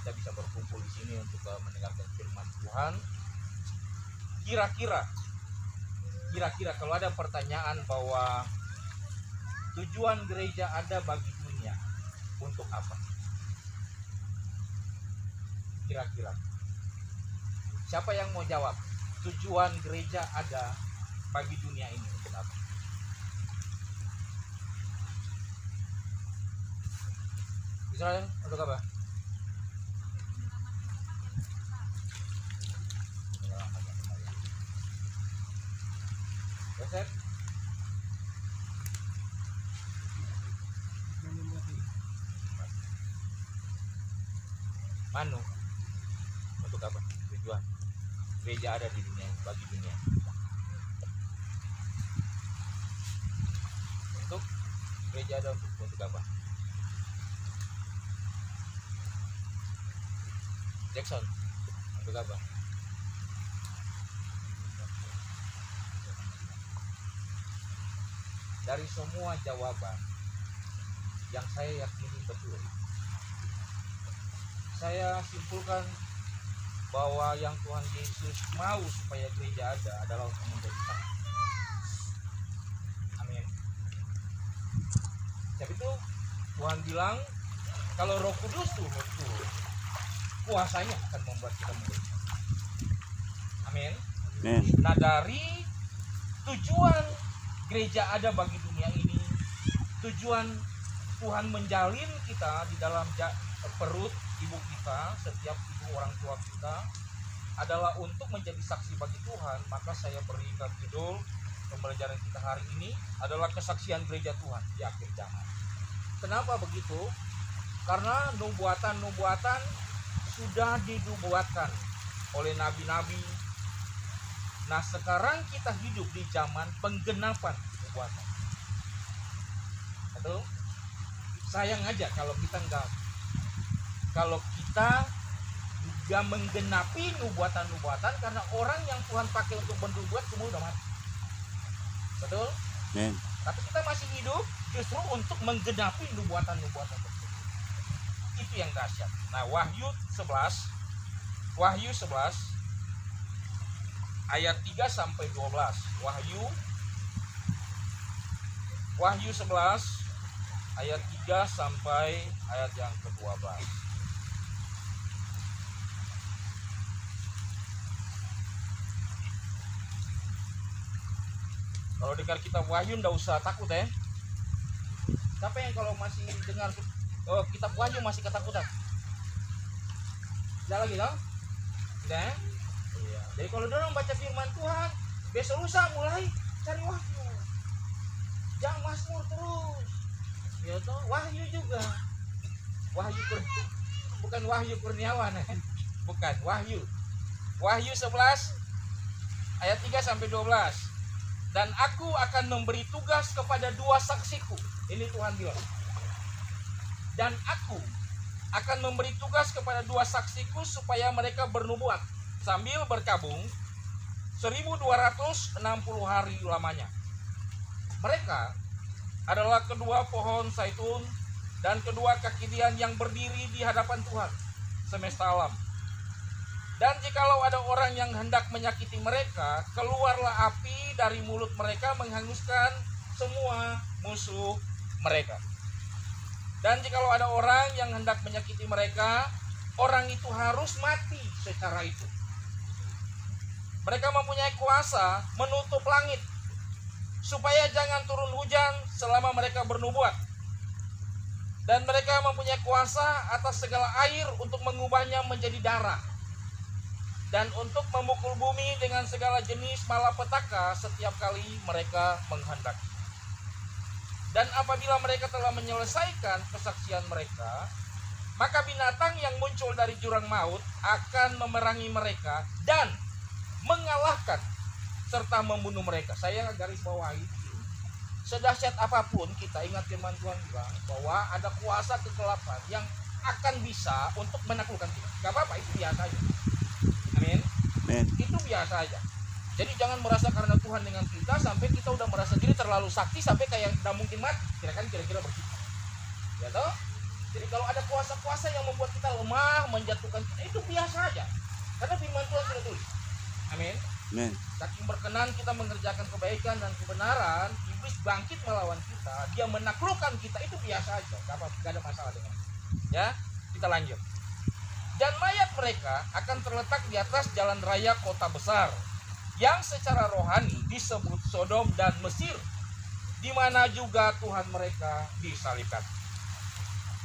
kita bisa berkumpul di sini untuk mendengarkan firman Tuhan. Kira-kira kalau ada pertanyaan bahwa tujuan gereja ada bagi dunia untuk apa? Kira-kira siapa yang mau jawab? Tujuan gereja ada bagi dunia ini untuk apa? Israel, untuk apa? Yosef? Manu? Untuk apa? Tujuan gereja ada di dunia, bagi dunia. Untuk gereja ada untuk apa? Jackson, untuk apa? Dari semua jawaban yang saya yakini betul, saya simpulkan bahwa yang Tuhan Yesus mau supaya gereja ada adalah untuk menjadi saksi. Amin. Sebab itu Tuhan bilang kalau Roh Kudus turun, kuasanya akan membuat kita menjadi saksi. Amin. Nah, dari tujuan gereja ada bagi dunia ini, tujuan Tuhan menjalin kita di dalam perut ibu kita, setiap ibu orang tua kita adalah untuk menjadi saksi bagi Tuhan. Maka saya berikan judul pembelajaran kita hari ini adalah kesaksian gereja Tuhan di akhir zaman. Kenapa begitu? Karena nubuatan sudah dinubuatkan oleh nabi-nabi. Nah, sekarang kita hidup di zaman penggenapan nubuatan. Betul? Sayang aja kalau kita juga menggenapi nubuatan-nubuatan, karena orang yang Tuhan pakai untuk bernubuat semua udah mati. Betul? Amen. Tapi kita masih hidup justru untuk menggenapi nubuatan-nubuatan tersebut. Itu yang dahsyat. Nah, Wahyu 11 ayat 3 sampai 12. Wahyu 11 ayat 3 sampai ayat yang ke-12. Kalau dengar kitab Wahyu nggak usah takut ya. Siapa yang kalau masih dengar kitab Wahyu masih ketakutan? Tidak lagi dong? Tidak ya? Iya. Jadi kalau dorong baca firman Tuhan, besok lusa mulai cari Wahyu. Jangan Mazmur terus. Ya toh, Wahyu juga. Bukan Wahyu Kurniawan. Bukan, Wahyu. Wahyu 11 ayat 3 sampai 12. Dan aku akan memberi tugas kepada dua saksiku. Ini Tuhan bilang. Dan aku akan memberi tugas kepada dua saksiku supaya mereka bernubuat sambil berkabung 1260 hari lamanya. Mereka adalah kedua pohon zaitun dan kedua kaki dian yang berdiri di hadapan Tuhan semesta alam. Dan jikalau ada orang yang hendak menyakiti mereka, keluarlah api dari mulut mereka menghanguskan semua musuh mereka. Dan jikalau ada orang yang hendak menyakiti mereka, orang itu harus mati secara itu. Mereka mempunyai kuasa menutup langit, supaya jangan turun hujan selama mereka bernubuat. Dan mereka mempunyai kuasa atas segala air untuk mengubahnya menjadi darah. Dan untuk memukul bumi dengan segala jenis malapetaka setiap kali mereka menghendaki. Dan apabila mereka telah menyelesaikan kesaksian mereka, maka binatang yang muncul dari jurang maut akan memerangi mereka dan mengalahkan serta membunuh mereka. Saya garis bawahi, sedahsyat apapun kita ingat firman Tuhan bilang bahwa ada kuasa kegelapan yang akan bisa untuk menaklukkan kita. Gak apa-apa, itu biasa aja. Amin. Itu biasa aja. Jadi jangan merasa karena Tuhan dengan kita sampai kita udah merasa diri terlalu sakti sampai kayak tidak mungkin mati. Kira-kira begitu. Ya toh? Jadi kalau ada kuasa-kuasa yang membuat kita lemah, menjatuhkan kita, itu biasa aja. Karena firman Tuhan sudah tulis. Amin. Amin. Saking berkenan kita mengerjakan kebaikan dan kebenaran, iblis bangkit melawan kita, dia menaklukkan kita, itu biasa aja, gak ada masalah dengan itu. Ya, kita lanjut. Dan mayat mereka akan terletak di atas jalan raya kota besar, yang secara rohani disebut Sodom dan Mesir, di mana juga Tuhan mereka disalibkan.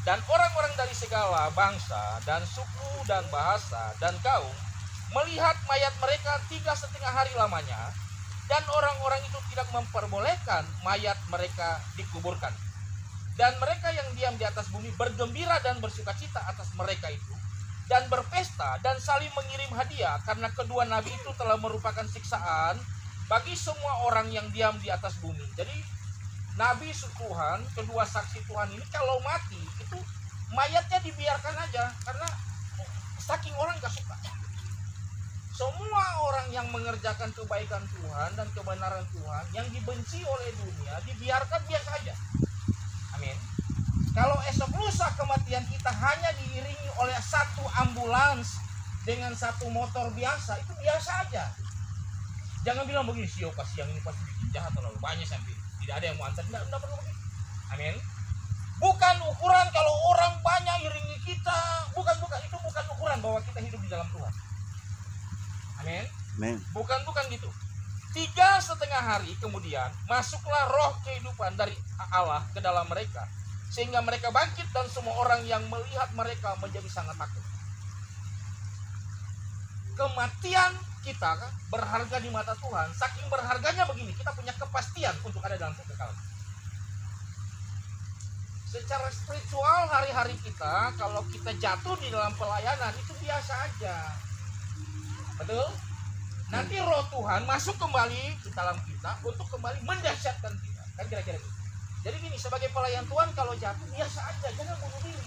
Dan orang-orang dari segala bangsa dan suku dan bahasa dan kaum melihat mayat mereka 3,5 hari lamanya, dan orang-orang itu tidak memperbolehkan mayat mereka dikuburkan. Dan mereka yang diam di atas bumi bergembira dan bersukacita atas mereka itu, dan berpesta dan saling mengirim hadiah, karena kedua nabi itu telah merupakan siksaan bagi semua orang yang diam di atas bumi. Jadi nabi Tuhan, kedua saksi Tuhan ini kalau mati itu mayatnya dibiarkan aja, karena saking orang gak suka. Semua orang yang mengerjakan kebaikan Tuhan dan kebenaran Tuhan yang dibenci oleh dunia dibiarkan biasa aja. Amin. Kalau esok lusa kematian kita hanya diiringi oleh satu ambulans dengan satu motor biasa, itu biasa aja. Jangan bilang begini, sio pas yang ini pasti bikin jahat terlalu banyak sampai tidak ada yang mau antar. Tidak perlu begitu. Amin. Bukan ukuran kalau orang banyak iringi kita, bukan itu bukan ukuran bahwa kita hidup di dalam Tuhan. Amin. Amin. Bukan gitu. 3,5 hari kemudian masuklah roh kehidupan dari Allah ke dalam mereka, sehingga mereka bangkit, dan semua orang yang melihat mereka menjadi sangat takut. Kematian kita berharga di mata Tuhan. Saking berharganya begini, kita punya kepastian untuk ada dalam kekekalan. Secara spiritual hari-hari kita, kalau kita jatuh di dalam pelayanan itu biasa aja. Betul? Nanti roh Tuhan masuk kembali ke dalam kita untuk kembali mendahsyatkan kita. Kan kira-kira gitu. Jadi gini, sebagai pelayan Tuhan kalau jatuh biasa aja, jangan bunuh diri.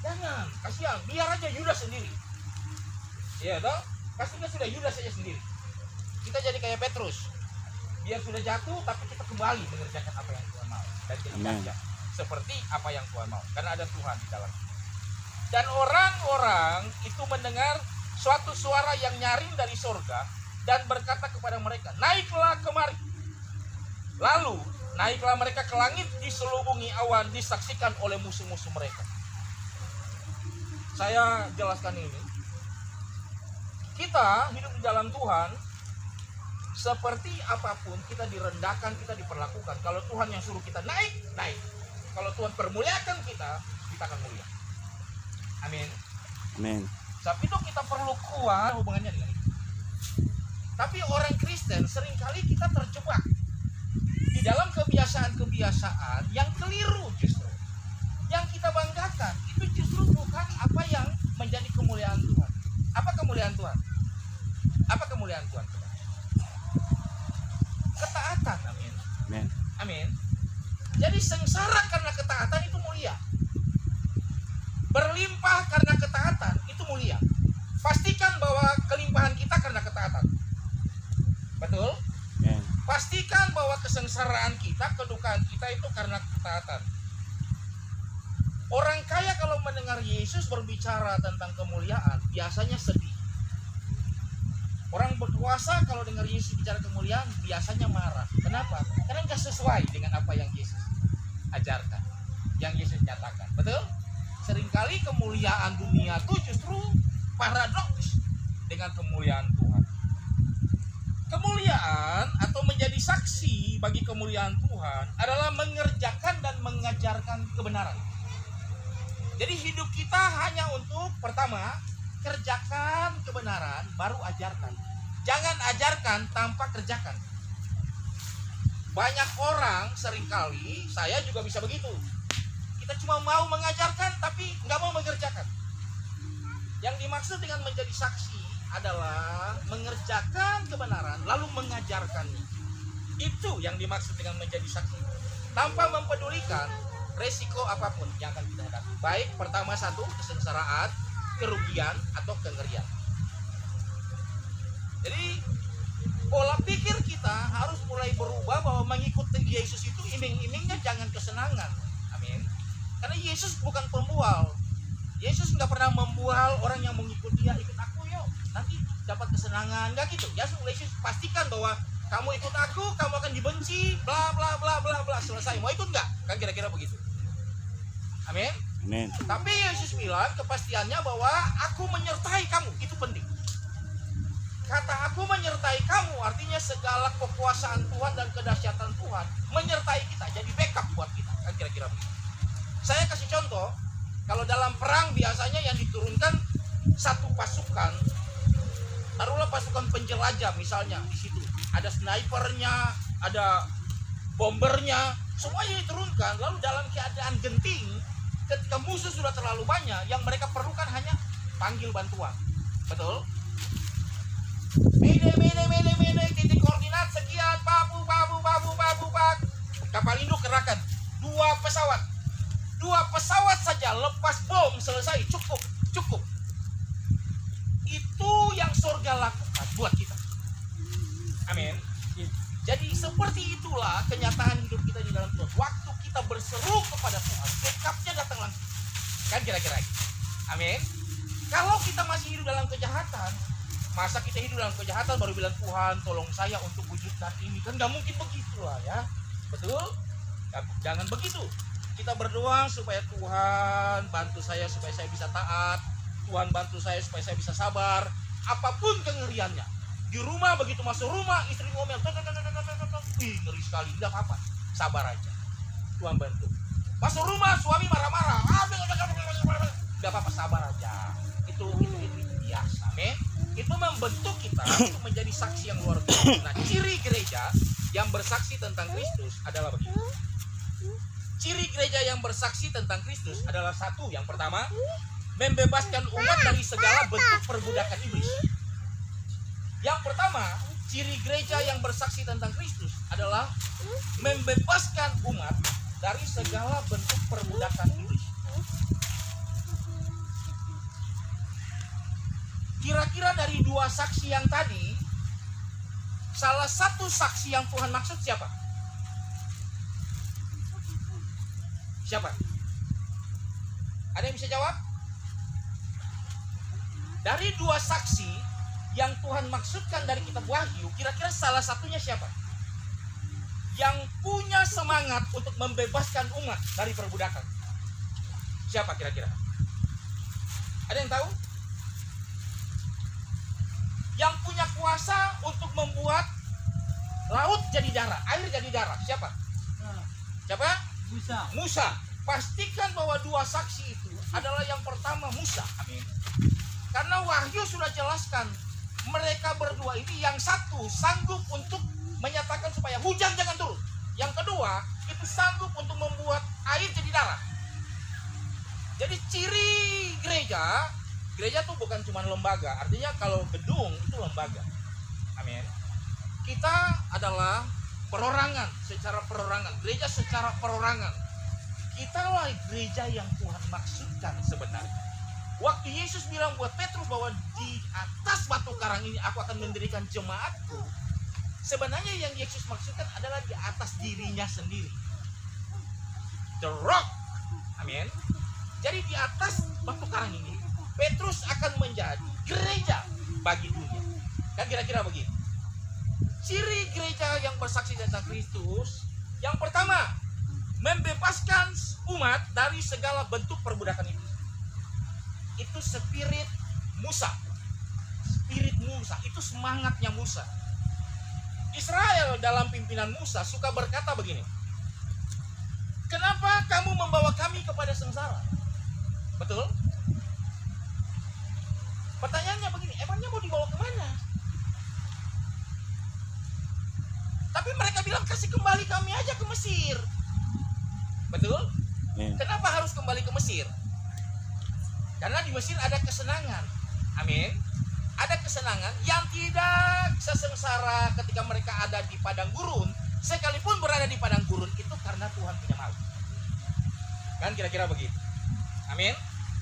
Jangan, kasihan, biar aja Yudas sendiri. Iya toh? Pastinya sudah Yudas saja sendiri. Kita jadi kayak Petrus. Biar sudah jatuh tapi kita kembali mengerjakan apa yang Tuhan mau. Dan kita kerja seperti apa yang Tuhan mau. Karena ada Tuhan di dalam kita. Dan orang-orang itu mendengar suatu suara yang nyaring dari sorga dan berkata kepada mereka, naiklah kemari. Lalu naiklah mereka ke langit, diselubungi awan, disaksikan oleh musuh-musuh mereka. Saya jelaskan ini. Kita hidup di dalam Tuhan, seperti apapun kita direndahkan, kita diperlakukan. Kalau Tuhan yang suruh kita naik, naik. Kalau Tuhan permuliakan kita, kita akan mulia. Amin. Amin. Tapi itu kita perlu kuat hubungannya dengan itu. Tapi orang Kristen seringkali kita terjebak di dalam kebiasaan-kebiasaan yang keliru justru. Yang kita banggakan itu justru bukan apa yang menjadi kemuliaan Tuhan. Apa kemuliaan Tuhan? Apa kemuliaan Tuhan? Ketaatan, amin. Amin. Amin. Jadi sengsara karena ketaatan itu mulia. Berlimpah karena ketaatan itu mulia. Pastikan bahwa kelimpahan kita karena ketaatan. Betul? Amin. Pastikan bahwa kesengsaraan kita, kedukaan kita itu karena ketaatan. Orang kaya kalau mendengar Yesus berbicara tentang kemuliaan, biasanya sedih. Orang berkuasa kalau dengar Yesus bicara kemuliaan, biasanya marah. Kenapa? Karena nggak sesuai dengan apa yang Yesus ajarkan, yang Yesus nyatakan. Betul? Seringkali kemuliaan dunia itu justru paradoks dengan kemuliaan Tuhan. Kemuliaan atau menjadi saksi bagi kemuliaan Tuhan adalah mengerjakan dan mengajarkan kebenaran. Jadi hidup kita hanya untuk, pertama, kerjakan kebenaran, baru ajarkan. Jangan ajarkan tanpa kerjakan. Banyak orang seringkali, saya juga bisa begitu. Kita cuma mau mengajarkan tapi nggak mau mengerjakan. Yang dimaksud dengan menjadi saksi adalah mengerjakan kebenaran lalu mengajarkannya. Itu yang dimaksud dengan menjadi saksi. Tanpa mempedulikan resiko apapun yang akan kita hadapi. Baik, pertama satu, kesengsaraan, kerugian, atau kengerian. Jadi pola pikir kita harus mulai berubah bahwa mengikuti Yesus itu iming-imingnya jangan kesenangan. Amin. Karena Yesus bukan pembual. Yesus nggak pernah membual orang yang mengikut dia, ikut aku yuk, nanti dapat kesenangan, nggak gitu. Yesus pastikan bahwa kamu ikut aku, kamu akan dibenci, bla bla bla bla bla, selesai. Mau ikut nggak? Kan kira-kira begitu. Amin. Amin. Tapi Yesus bilang kepastiannya bahwa aku menyertai kamu, itu penting. Kata aku menyertai kamu artinya segala kekuasaan Tuhan dan kedahsyatan Tuhan menyertai kita, jadi backup buat kita. Kan kira-kira begitu. Saya kasih contoh, kalau dalam perang biasanya yang diturunkan satu pasukan, taruhlah pasukan penjelajah misalnya, di situ ada snipernya, ada bombernya, semuanya diturunkan. Lalu dalam keadaan genting, ketika musuh sudah terlalu banyak, yang mereka perlukan hanya panggil bantuan. Betul? Mede, titik koordinat sekian, pabu, pak. Kapal induk kerahkan 2 pesawat. 2 pesawat saja lepas bom selesai, cukup. Itu yang surga lakukan buat kita. Amin. Jadi seperti itulah kenyataan hidup kita di dalam Tuhan. Waktu kita berseru kepada Tuhan, backupnya datang langsung. Kan kira-kira gitu. Amin. Kalau kita masih hidup dalam kejahatan, masa kita hidup dalam kejahatan baru bilang Tuhan tolong saya untuk wujudkan ini, kan nggak mungkin begitulah ya. Betul? Jangan begitu. Kita berdoa supaya Tuhan bantu saya supaya saya bisa taat, Tuhan bantu saya supaya saya bisa sabar, apapun kengeriannya. Di rumah begitu masuk rumah istri ngomel, ngeri sekali, tidak apa-apa, sabar aja, Tuhan bantu. Masuk rumah suami marah-marah, tidak apa-apa, sabar aja. Itu biasa, amin. Itu membentuk kita untuk menjadi saksi yang luar biasa. Nah, ciri gereja yang bersaksi tentang Kristus adalah begini. Ciri gereja yang bersaksi tentang Kristus adalah satu, yang pertama, membebaskan umat dari segala bentuk perbudakan iblis. Yang pertama, ciri gereja yang bersaksi tentang Kristus adalah membebaskan umat dari segala bentuk perbudakan iblis. Kira-kira dari 2 saksi yang tadi, salah satu saksi yang Tuhan maksud siapa? Siapa? Ada yang bisa jawab? Dari 2 saksi yang Tuhan maksudkan dari kitab Wahyu, kira-kira salah satunya siapa? Yang punya semangat untuk membebaskan umat dari perbudakan. Siapa kira-kira? Ada yang tahu? Yang punya kuasa untuk membuat laut jadi darah, air jadi darah. Siapa? Siapa? Musa. Pastikan bahwa 2 saksi itu adalah yang pertama Musa. Amin. Karena Wahyu sudah jelaskan, mereka berdua ini yang satu sanggup untuk menyatakan supaya hujan jangan turun. Yang kedua itu sanggup untuk membuat air jadi darah. Jadi ciri gereja tuh bukan cuma lembaga. Artinya kalau gedung itu lembaga. Amin. Kita adalah perorangan, secara perorangan. Gereja secara perorangan. Kita lah gereja yang Tuhan maksudkan sebenarnya. Waktu Yesus bilang buat Petrus bahwa di atas batu karang ini aku akan mendirikan jemaatku, sebenarnya yang Yesus maksudkan adalah di atas dirinya sendiri. The rock. Amin. Jadi di atas batu karang ini Petrus akan menjadi gereja bagi dunia. Kan kira-kira begitu. Ciri gereja yang bersaksi tentang Kristus, yang pertama, membebaskan umat dari segala bentuk perbudakan itu. Itu spirit Musa. Spirit Musa, itu semangatnya Musa. Israel dalam pimpinan Musa suka berkata begini, kenapa kamu membawa kami kepada sengsara? Betul? Pertanyaannya begini, emangnya mau dibawa kemana? Tapi mereka bilang kasih kembali kami aja ke Mesir. Betul? Kenapa harus kembali ke Mesir? Karena di Mesir ada kesenangan. Amin. Ada kesenangan yang tidak sesengsara ketika mereka ada di padang gurun. Sekalipun berada di padang gurun itu karena Tuhan punya malu. Kan kira-kira begitu. Amin.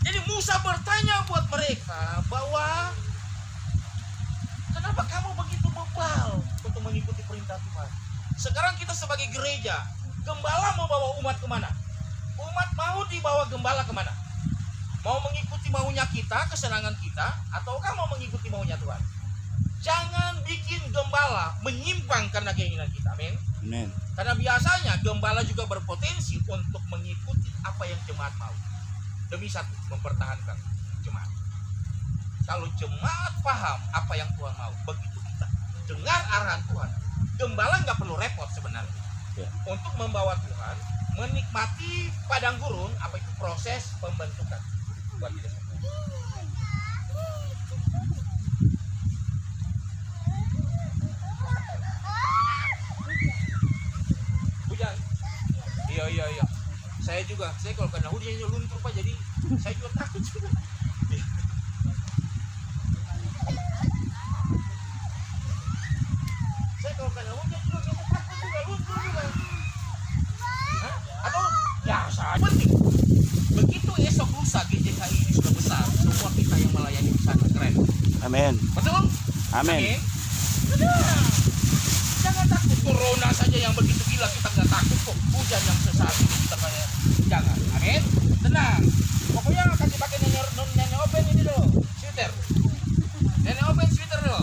Jadi Musa bertanya buat mereka bahwa kenapa kamu begitu bebal untuk mengikuti perintah Tuhan? Sekarang kita sebagai gereja, gembala mau bawa umat kemana? Umat mau dibawa gembala kemana? Mau mengikuti maunya kita, kesenangan kita, ataukah mau mengikuti maunya Tuhan? Jangan bikin gembala menyimpang karena keinginan kita. Amin. Amin. Karena biasanya gembala juga berpotensi untuk mengikuti apa yang jemaat mau. Demi satu, mempertahankan jemaat. Kalau jemaat paham apa yang Tuhan mau, begitu kita dengar arahan Tuhan, gembala nggak perlu repot sebenarnya. Ya. Untuk membawa Tuhan menikmati padang gurun, apa itu proses pembentukan buat kita semua. Hujan. Iya. Saya kalau kena hujan luntur Pak, jadi saya juga takut juga. Saya kalau kena hujan juga takut juga, luntur juga. Hah? Atau ya saya penting. Begitu esok lusa GJKI ini sudah besar, semua kita yang melayani di sana keren. Amin. Betul? Amin. Benar. Jangan takut corona saja yang begitu gila, kita nggak takut kok. Hujan yang sesaat ini kita kayak jangan. Amin. Tenang. Pokoknya kasih pakai nenek open ini dulu, sweater. Nenek open sweater dulu.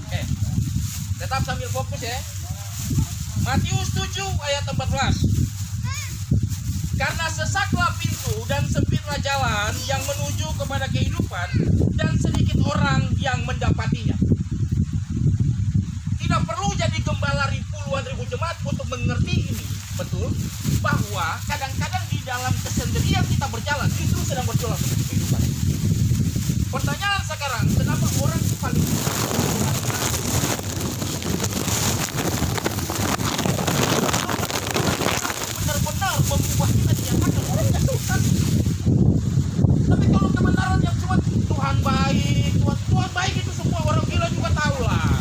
Oke. Tetap sambil fokus ya. Matius 7 ayat 14. Karena sesaklah pintu dan sempitlah jalan yang menuju kepada kehidupan, dan sedikit orang yang mendapatinya. Tidak perlu jadi gembala puluhan ribu jemaat untuk mengerti ini, betul, bahwa kadang-kadang di dalam kesendirian kita berjalan justru sedang berjuang menuju kehidupan. Pertanyaan sekarang, kenapa orang paling benar-benar membuat kita dinyatakan orang yang susah. Tapi kalau kebenaran yang cuma Tuhan baik, Tuhan baik itu semua orang gila juga tahu lah.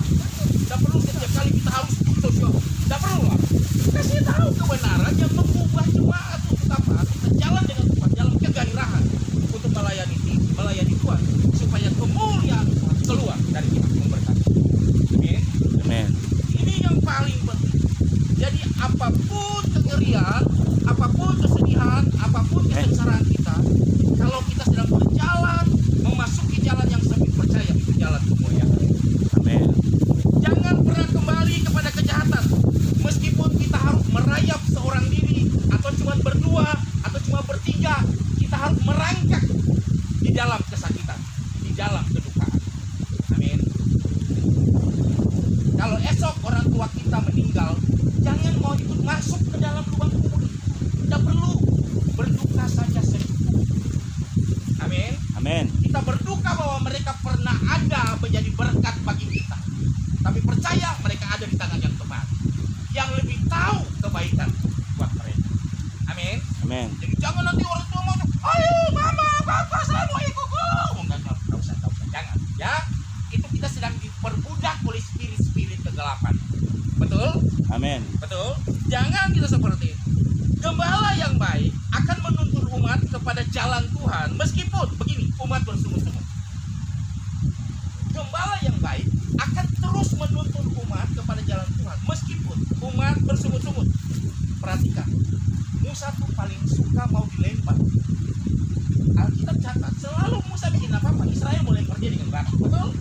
Tidak perlu setiap kali kita harus putus, tidak perlu lah. Kasih tahu kebenaran yang mengubah jemaat untuk apa? Kita jalan dengan Tuhan dalam kegairahan untuk melayani Tuhan, supaya kemuliaan Tuhan keluar dari kita memberkati. Amin. Amin. Ini yang paling penting. Jadi apapun kengerian, apapun kesedihan, apapun kesengsaraan kita, kalau kita sedang berjalan memasuki jalan yang sempit, percaya itu jalan kemuliaan. Amin. Jangan pernah kembali kepada kejahatan. Meskipun kita harus merayap seorang diri, atau cuma berdua, atau cuma bertiga, kita harus merangkak di dalam kesakitan, di dalam kedukaan. Amin. Kalau esok orang tua kita meninggal, jangan mau ikut masuk ke dalam lubang kubur. Tidak perlu, berduka saja sedikit. Amin. Amin. Kita berduka bahwa mereka pernah ada menjadi berkat bagi kita. Tapi percaya mereka ada di tangan yang tepat, yang lebih tahu kebaikan buat mereka. Amin. Amin. Jadi jangan nanti orang tua mau, ayo mama, papa, saya mau ikut. Enggak usah, jangan. Ya, itu kita sedang diperbudak oleh spirit-spirit kegelapan. Betul? Amin. Betul? Jangan kita seperti itu. Gembala yang baik akan menuntun umat kepada jalan Tuhan, meskipun begini, umat bersungut-sungut. Gembala yang baik akan terus menuntun umat kepada jalan Tuhan, meskipun umat bersungut-sungut. Perhatikan, Musa tuh paling suka mau dilempar. Alkitab catat, selalu Musa bikin apa-apa, Israel mau lempar dia dengan batu, betul?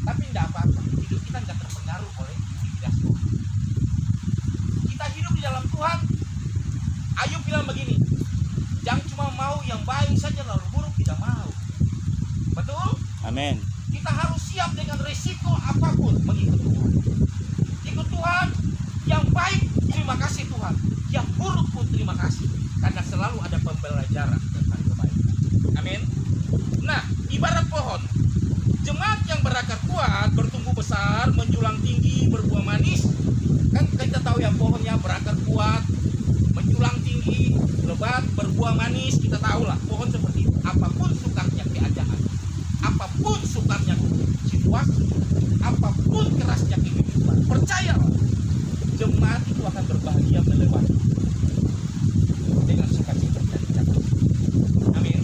Tapi tidak apa-apa, hidup kita nggak terpengaruh oleh intimidasi. Kita hidup di dalam Tuhan. Ayub bilang begini, jangan cuma mau yang baik saja lalu buruk tidak mau. Betul? Amin. Kita harus siap dengan risiko apapun mengikut Tuhan. Ikut Tuhan, yang baik terima kasih Tuhan, yang buruk pun terima kasih, karena selalu ada pembelajaran tentang kebaikan. Amin. Nah, ibarat pohon, jemaat yang berakar kuat, bertumbuh besar, menjulang tinggi, berbuah manis. Kan kita tahu ya, pohonnya berakar kuat, menjulang tinggi, lebat, berbuah manis. Kita tahulah pohon seperti itu. Apapun sukarnya keadaan, apapun sukarnya situasi, apapun kerasnya kehidupan, percayalah, jemaat itu akan berbahagia melewati dengan sukacita dan catat. Amin.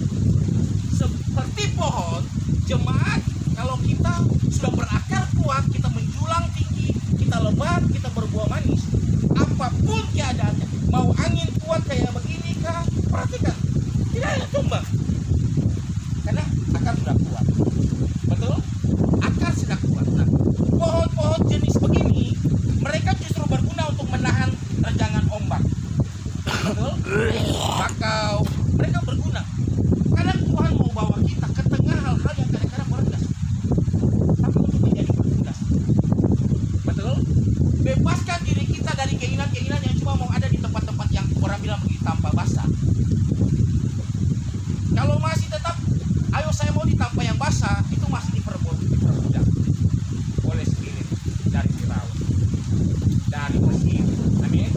Seperti pohon, jemaat, kalau kita sudah berakar kuat, kita menjulang tinggi, kita lebat, kita berbuah manis, apapun keadaannya, mau betul? Bakau, mereka berguna. Kadang Tuhan mau bawa kita ke tengah hal-hal yang kadang-kadang merendah, tapi untuk menjadi berguna. Betul? Bebaskan diri kita dari keinginan-keinginan yang cuma mau ada di tempat-tempat yang orang bilang begitu tanpa basah. Kalau masih tetap, ayo saya mau di tanpa yang basah, itu masih diperbudak oleh spirit dari Firaun, dari Mesir. Amin.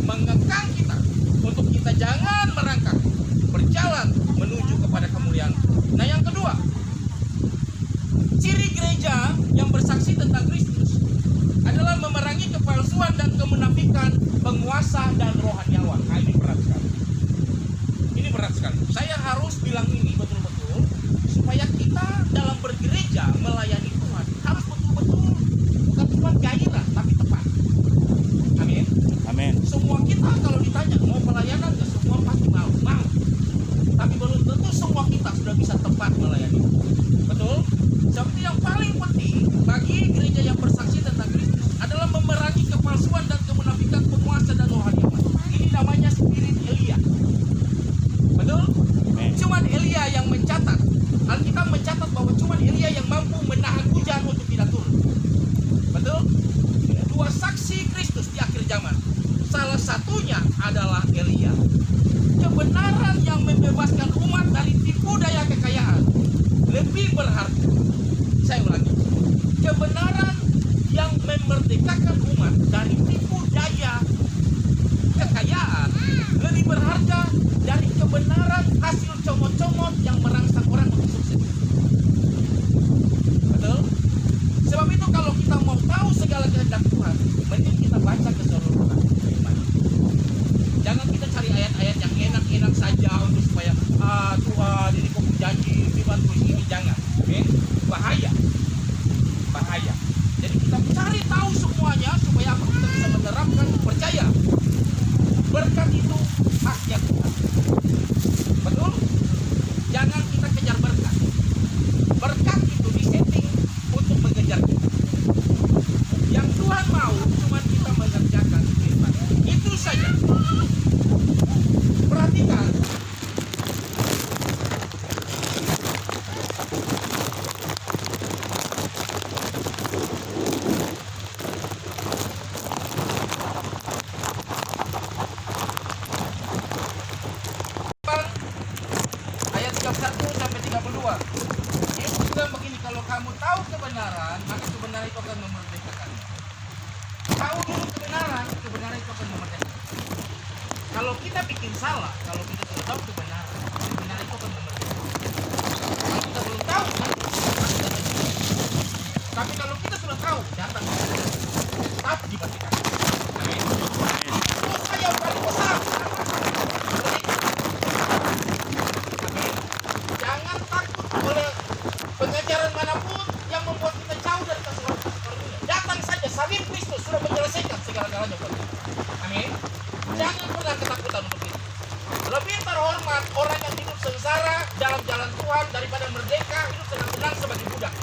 Mengekang kita untuk kita jangan merangkak, berjalan menuju kepada kemuliaan. Nah, yang kedua, ciri gereja yang bersaksi tentang Kristus adalah memerangi kepalsuan dan kemunafikan penguasa dan rohaniawan. Nah, ini berat sekali. Ini berat sekali. Saya harus bilang ini betul-betul supaya kita dalam bergereja melayani Tuhan harus betul-betul bukan cuma gairah tapi tepat. Amin. Amin. Semua kita kalau ditanya mau pelayanan ke semua pasti mau. Tapi belum tentu semua kita sudah bisa tepat melayani. Betul? Seperti yang paling penting bagi gereja yang bersaksi tentang Kristus adalah memerangi kepalsuan dan kemunafikan penguasa dan rohaniawan. Ini namanya spirit Elia. Betul? Amin. Cuman Elia yang mencatat. Alkitab mencatat bahwa cuman Elia yang mampu menahan hujan untuk tidak turun. Betul? Dua saksi Kristus di akhir zaman. Salah satunya adalah Elia. Kebenaran yang membebaskan umat dari tipu daya kekayaan lebih berharga. Saya ulangi. Kebenaran yang memerdekakan umat dari tipu daya kekayaan lebih berharga dari kebenaran hasil comot-comot yang merangsang orang untuk sukses. Betul? Sebab itu kalau kita mau tahu segala kehendak Tuhan, mending kita baca keseluruhan firman. Jangan kita cari ayat-ayat yang enak-enak saja untuk supaya Tuhan ini kok janji firman tulis ini, jangan. Amin. Bahaya. Bahaya. Jadi kita cari tahu semuanya supaya apa kita bisa menerapkan, percaya. Berkat itu haknya Tuhan. Betul? Jangan kita kejar berkat. Berkat itu disetting untuk mengejar kita. Yang Tuhan mau cuma kita mengerjakan firman. Itu saja. Perhatikan. Ayat 31 sampai 32. Yesus bilang begini, kalau kamu tahu kebenaran, maka kebenaran itu akan memerdekakan. Tahu dulu kebenaran, kebenaran itu akan memerdekakan. Kalau kita bikin salah, kalau kita sudah tahu kebenaran, kebenaran itu akan memerdekakan. Kalau kita belum tahu, pasti akan dimerdekakan. Tapi kalau kita sudah tahu, datang tetap dimerdekakan. Amin. Dosa yang paling besar. Amin. Jangan takut oleh pengajaran manapun yang membuat kita jauh dari kasih karunia. Datang saja, salib Kristus sudah menyelesaikan segala-galanya buat kita. Amin. Jangan pernah ketakutan untuk itu. Lebih terhormat orang yang hidup sengsara dalam jalan Tuhan daripada merdeka hidup senang-senang sebagai budak.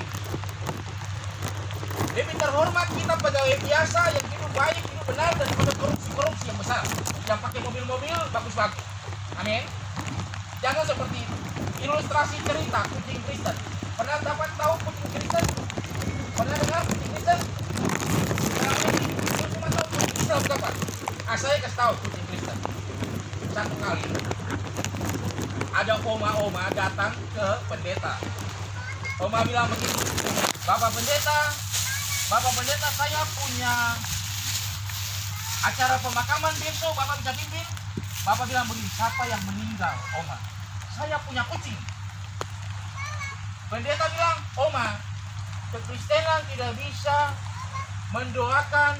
Lebih terhormat kita pegawai biasa yang hidup baik, hidup benar daripada korupsi-korupsi yang besar, yang pakai mobil-mobil bagus-bagus. Amin. Jangan seperti itu. Ilustrasi cerita kucing Kristen. Pernah dapat tahu kucing Kristen? Pernah dengar kucing Kristen? Yang cuma tahu kucing Kristen berapa? Saya kasih tahu kucing Kristen. Satu kali ada oma-oma datang ke pendeta. Oma bilang begini, Bapak pendeta, saya punya acara pemakaman besok, Bapak bisa pimpin? Bapak bilang begini, siapa yang meninggal, Oma? Saya punya kucing. Pendeta bilang, Oma, kekristenan tidak bisa mendoakan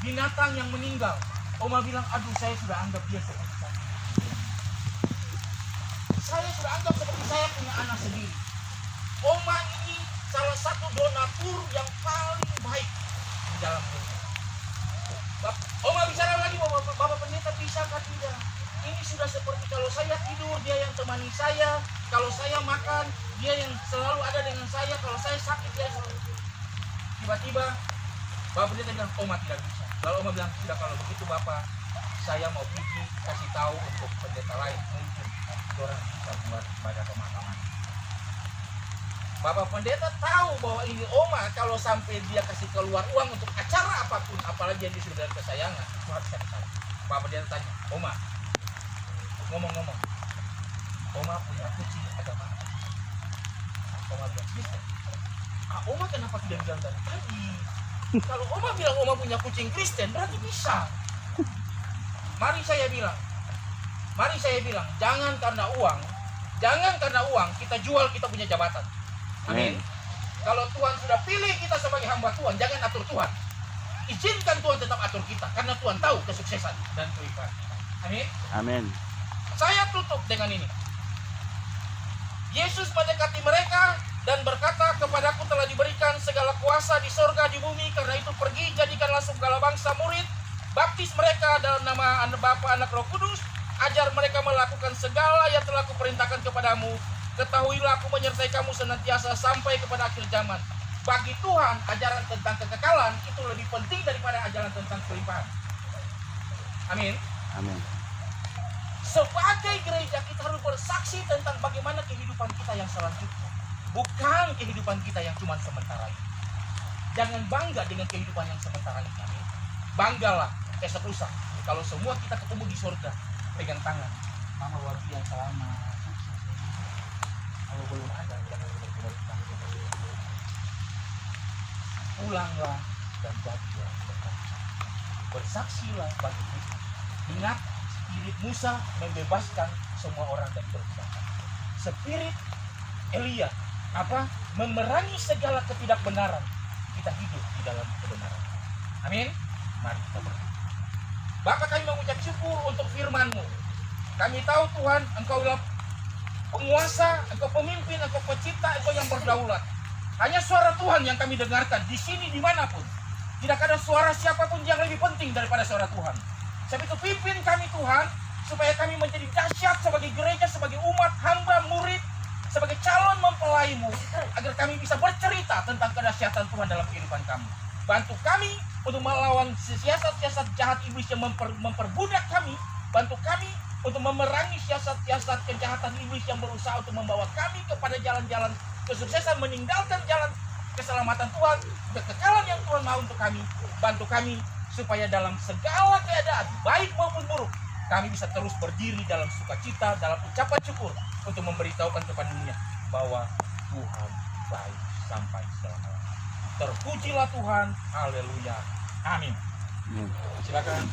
binatang yang meninggal. Oma bilang, aduh, saya sudah anggap dia seperti saya. Saya sudah anggap seperti saya punya anak sendiri. Oma ini salah satu donatur yang paling baik di dalam dunia. Oma bicara lagi, Bapak pendeta bisa kan tidak? Ini sudah seperti kalau saya tidur dia yang temani saya, kalau saya makan dia yang selalu ada dengan saya, kalau saya sakit dia selalu. Tiba-tiba Bapak pendeta bilang, Oma tidak bisa. Lalu Oma bilang, sudah kalau begitu Bapak, saya mau pergi kasih tahu untuk pendeta lain, mungkin orang bisa buat pada pemakaman. Bapak pendeta tahu bahwa ini Oma kalau sampai dia kasih keluar uang untuk acara apapun, apalagi yang sudah kesayangan, itu harus saya tahu. Bapak pendeta tanya, Oma, ngomong-ngomong, Oma punya kucing agama apa? Oma bilang, Kristen. Oma kenapa tidak bilang dari tadi? Kalau Oma bilang Oma punya kucing Kristen, berarti bisa. Mari saya bilang, jangan karena uang kita jual kita punya jabatan. Amin. Kalau Tuhan sudah pilih kita sebagai hamba Tuhan, jangan atur Tuhan. Izinkan Tuhan tetap atur kita, karena Tuhan tahu kesuksesan dan kelimpahan. Amin. Amin. Saya tutup dengan ini. Yesus mendekati mereka dan berkata, kepadaku telah diberikan segala kuasa di sorga, di bumi. Karena itu pergi, jadikanlah segala bangsa murid. Baptis mereka dalam nama Bapa, Anak, Roh Kudus. Ajar mereka melakukan segala yang telah kuperintahkan kepadamu. Ketahuilah aku menyertai kamu senantiasa sampai kepada akhir zaman. Bagi Tuhan, ajaran tentang kekekalan itu lebih penting daripada ajaran tentang kelimpahan. Amin. Amin. Sebagai gereja kita harus bersaksi tentang bagaimana kehidupan kita yang selanjutnya, bukan kehidupan kita yang cuma sementara ini. Jangan bangga dengan kehidupan yang sementara ini. Amin. Banggalah esok lusa kalau semua kita ketemu di surga, pegang tangan, mama wajib yang selama. Kalau belum ada, jangan berbuat. Pulanglah dan jadilah bersaksilah bagi kita. Ingat, spirit Musa membebaskan semua orang dari berdosa. Spirit Elia memerangi segala ketidakbenaran. Kita hidup di dalam kebenaran. Amin. Mari kita berdoa. Bapa, kami mengucap syukur untuk firman-Mu. Kami tahu Tuhan, Engkau adalah penguasa, Engkau pemimpin, Engkau pencipta, Engkau yang berdaulat. Hanya suara Tuhan yang kami dengarkan di sini dimanapun. Tidak ada suara siapapun yang lebih penting daripada suara Tuhan. Sebab itu pimpin kami Tuhan, supaya kami menjadi dahsyat sebagai gereja, sebagai umat, hamba, murid, sebagai calon mempelai-Mu, agar kami bisa bercerita tentang kedahsyatan Tuhan dalam kehidupan kami. Bantu kami untuk melawan siasat-siasat jahat iblis yang memperbudak kami. Bantu kami untuk memerangi siasat-siasat kejahatan iblis yang berusaha untuk membawa kami kepada jalan-jalan kesuksesan, meninggalkan jalan keselamatan Tuhan, kekekalan yang Tuhan mau untuk kami. Bantu kami supaya dalam segala keadaan, baik maupun buruk, kami bisa terus berdiri dalam sukacita, dalam ucapan syukur, untuk memberitahukan kepada dunia bahwa Tuhan baik sampai selama-lamanya. Terpujilah Tuhan, haleluya, amin. Silakan.